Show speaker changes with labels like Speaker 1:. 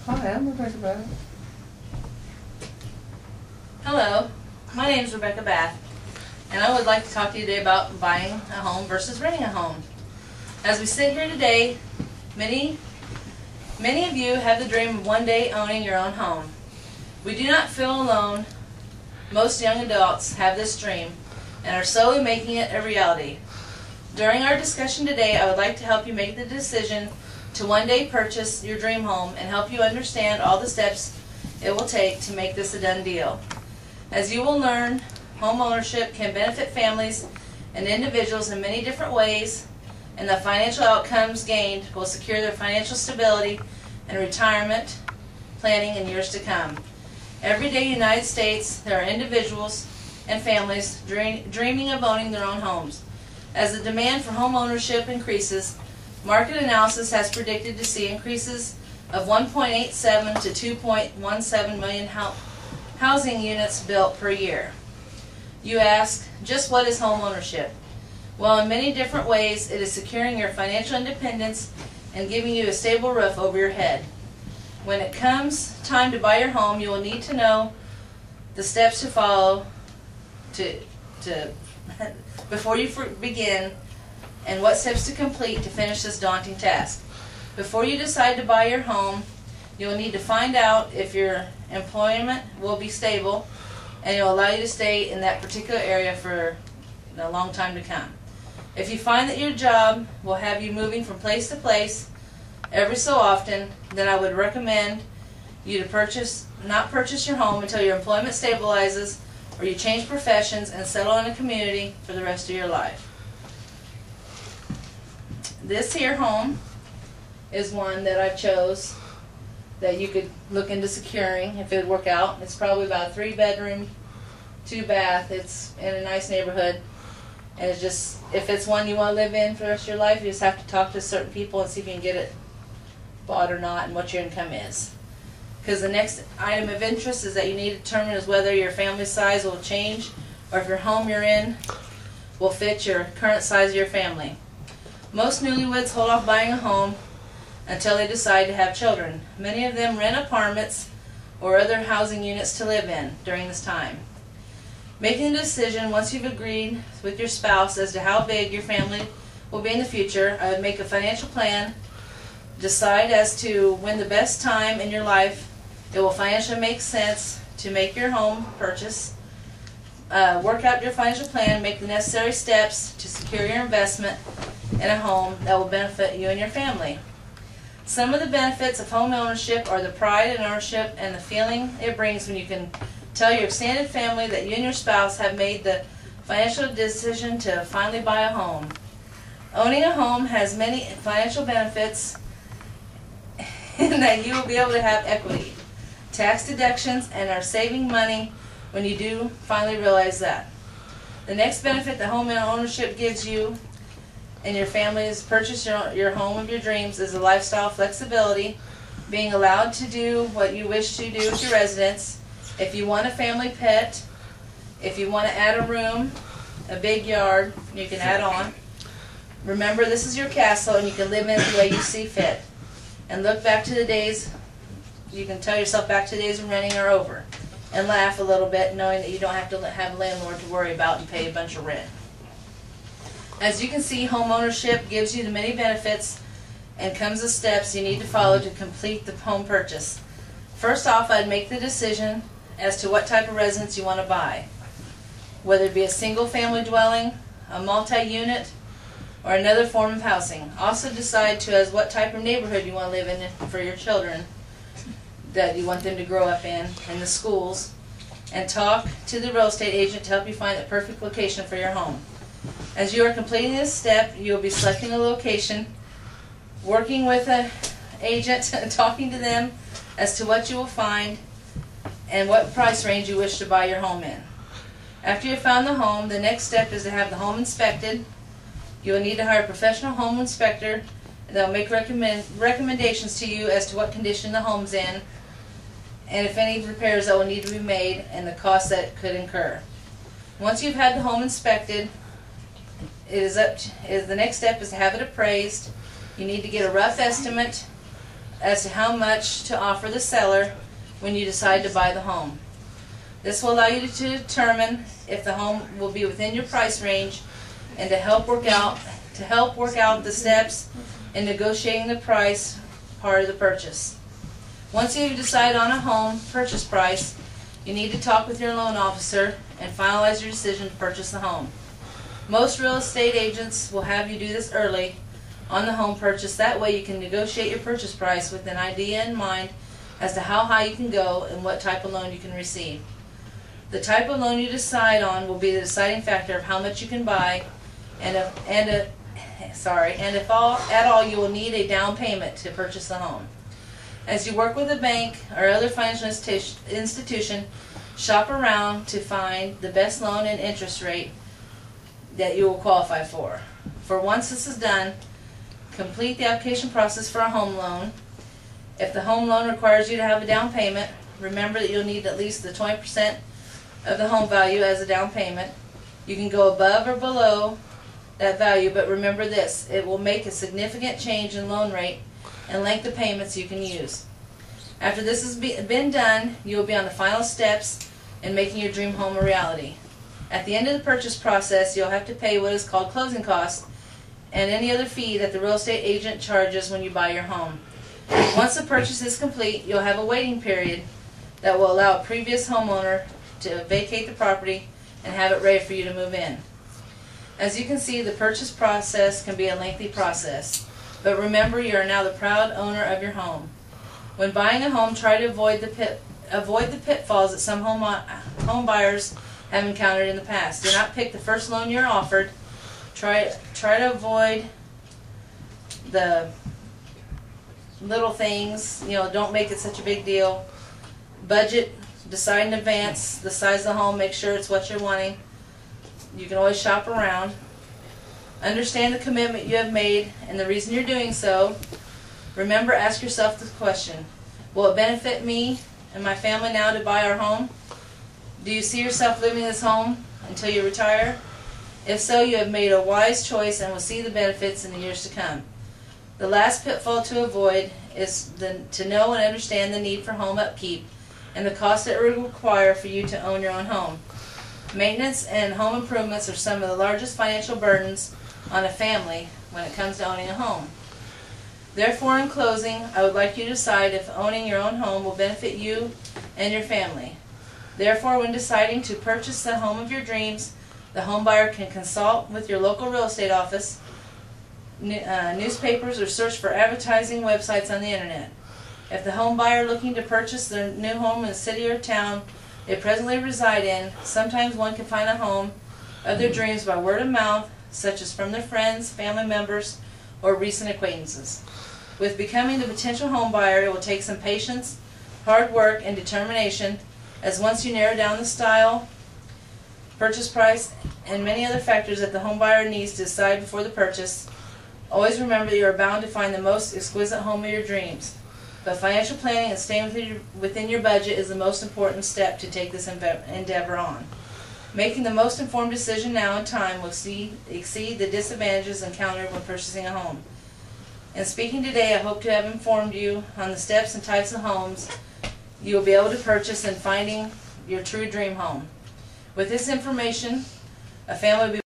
Speaker 1: Hi, I'm Rebecca Bath.
Speaker 2: Hello, my name is Rebecca Bath, and I would like to talk to you today about buying a home versus renting a home. As we sit here today, many of you have the dream of one day owning your own home. We do not feel alone. Most young adults have this dream and are slowly making it a reality. During our discussion today, I would like to help you make the decision to one day purchase your dream home and help you understand all the steps it will take to make this a done deal. As you will learn, home ownership can benefit families and individuals in many different ways, and the financial outcomes gained will secure their financial stability and retirement planning in years to come. Every day in the United States, there are individuals and families dreaming of owning their own homes. As the demand for home ownership increases, market analysis has predicted to see increases of 1.87 to 2.17 million housing units built per year. You ask, just what is home ownership? Well, in many different ways, it is securing your financial independence and giving you a stable roof over your head. When it comes time to buy your home, you will need to know the steps to follow before you begin, and what steps to complete to finish this daunting task. Before you decide to buy your home, you will need to find out if your employment will be stable and it will allow you to stay in that particular area for a long time to come. If you find that your job will have you moving from place to place every so often, then I would recommend you to not purchase your home until your employment stabilizes or you change professions and settle in a community for the rest of your life. This here home is one that I chose that you could look into securing if it would work out. It's probably about a 3-bedroom, 2-bath. It's in a nice neighborhood. And it's just, if it's one you want to live in for the rest of your life, you just have to talk to certain people and see if you can get it bought or not and what your income is. Because the next item of interest is that you need to determine is whether your family size will change or if your home you're in will fit your current size of your family. Most newlyweds hold off buying a home until they decide to have children. Many of them rent apartments or other housing units to live in during this time. Making a decision once you've agreed with your spouse as to how big your family will be in the future, I would make a financial plan, decide as to when the best time in your life it will financially make sense to make your home purchase, work out your financial plan, make the necessary steps to secure your investment in a home that will benefit you and your family. Some of the benefits of home ownership are the pride in ownership and the feeling it brings when you can tell your extended family that you and your spouse have made the financial decision to finally buy a home. Owning a home has many financial benefits in that you will be able to have equity, tax deductions, and are saving money when you do finally realize that. The next benefit that home ownership gives you and your family is purchase your home of your dreams is the lifestyle flexibility, being allowed to do what you wish to do with your residence. If you want a family pet, if you want to add a room, a big yard, you can add on. Remember, this is your castle and you can live in it the way you see fit. And look back to the days, you can tell yourself back to the days when renting are over. And laugh a little bit knowing that you don't have to have a landlord to worry about and pay a bunch of rent. As you can see, home ownership gives you the many benefits and comes with steps you need to follow to complete the home purchase. First off, I'd make the decision as to what type of residence you want to buy. Whether it be a single family dwelling, a multi-unit, or another form of housing. Also decide as what type of neighborhood you want to live in for your children that you want them to grow up in the schools, and talk to the real estate agent to help you find the perfect location for your home. As you are completing this step, you will be selecting a location, working with an agent, talking to them as to what you will find and what price range you wish to buy your home in. After you have found the home, the next step is to have the home inspected. You will need to hire a professional home inspector that will make recommendations to you as to what condition the home's in and if any repairs that will need to be made and the cost that it could incur. Once you've had the home inspected, the next step is to have it appraised. You need to get a rough estimate as to how much to offer the seller when you decide to buy the home. This will allow you to determine if the home will be within your price range and to help work out the steps in negotiating the price part of the purchase. Once you've decided on a home purchase price, you need to talk with your loan officer and finalize your decision to purchase the home. Most real estate agents will have you do this early on the home purchase. That way you can negotiate your purchase price with an idea in mind as to how high you can go and what type of loan you can receive. The type of loan you decide on will be the deciding factor of how much you can buy, and if at all you will need a down payment to purchase the home. As you work with a bank or other financial institution, shop around to find the best loan and interest rate that you will qualify for. Once this is done, complete the application process for a home loan. If the home loan requires you to have a down payment, remember that you'll need at least the 20% of the home value as a down payment. You can go above or below that value, but remember this, it will make a significant change in loan rate and length of payments you can use. After this has been done, you will be on the final steps in making your dream home a reality. At the end of the purchase process, you'll have to pay what is called closing costs and any other fee that the real estate agent charges when you buy your home. Once the purchase is complete, you'll have a waiting period that will allow a previous homeowner to vacate the property and have it ready for you to move in. As you can see, the purchase process can be a lengthy process, but remember you are now the proud owner of your home. When buying a home, try to avoid the pitfalls that some home buyers have encountered in the past. Do not pick the first loan you're offered. Try to avoid the little things. Don't make it such a big deal. Budget, decide in advance the size of the home, make sure it's what you're wanting. You can always shop around. Understand the commitment you have made and the reason you're doing so. Remember, ask yourself the question, will it benefit me and my family now to buy our home? Do you see yourself living in this home until you retire? If so, you have made a wise choice and will see the benefits in the years to come. The last pitfall to avoid is to know and understand the need for home upkeep and the cost it will require for you to own your own home. Maintenance and home improvements are some of the largest financial burdens on a family when it comes to owning a home. Therefore, in closing, I would like you to decide if owning your own home will benefit you and your family. Therefore, when deciding to purchase the home of your dreams, the home buyer can consult with your local real estate office, newspapers, or search for advertising websites on the internet. If the home buyer looking to purchase their new home in the city or town they presently reside in, sometimes one can find a home of their dreams by word of mouth, such as from their friends, family members, or recent acquaintances. With becoming the potential home buyer, it will take some patience, hard work, and determination, as once you narrow down the style, purchase price, and many other factors that the home buyer needs to decide before the purchase, always remember that you are bound to find the most exquisite home of your dreams. But financial planning and staying within your budget is the most important step to take this endeavor on. Making the most informed decision now in time will exceed the disadvantages encountered when purchasing a home. In speaking today, I hope to have informed you on the steps and types of homes you will be able to purchase in finding your true dream home. With this information, a family will be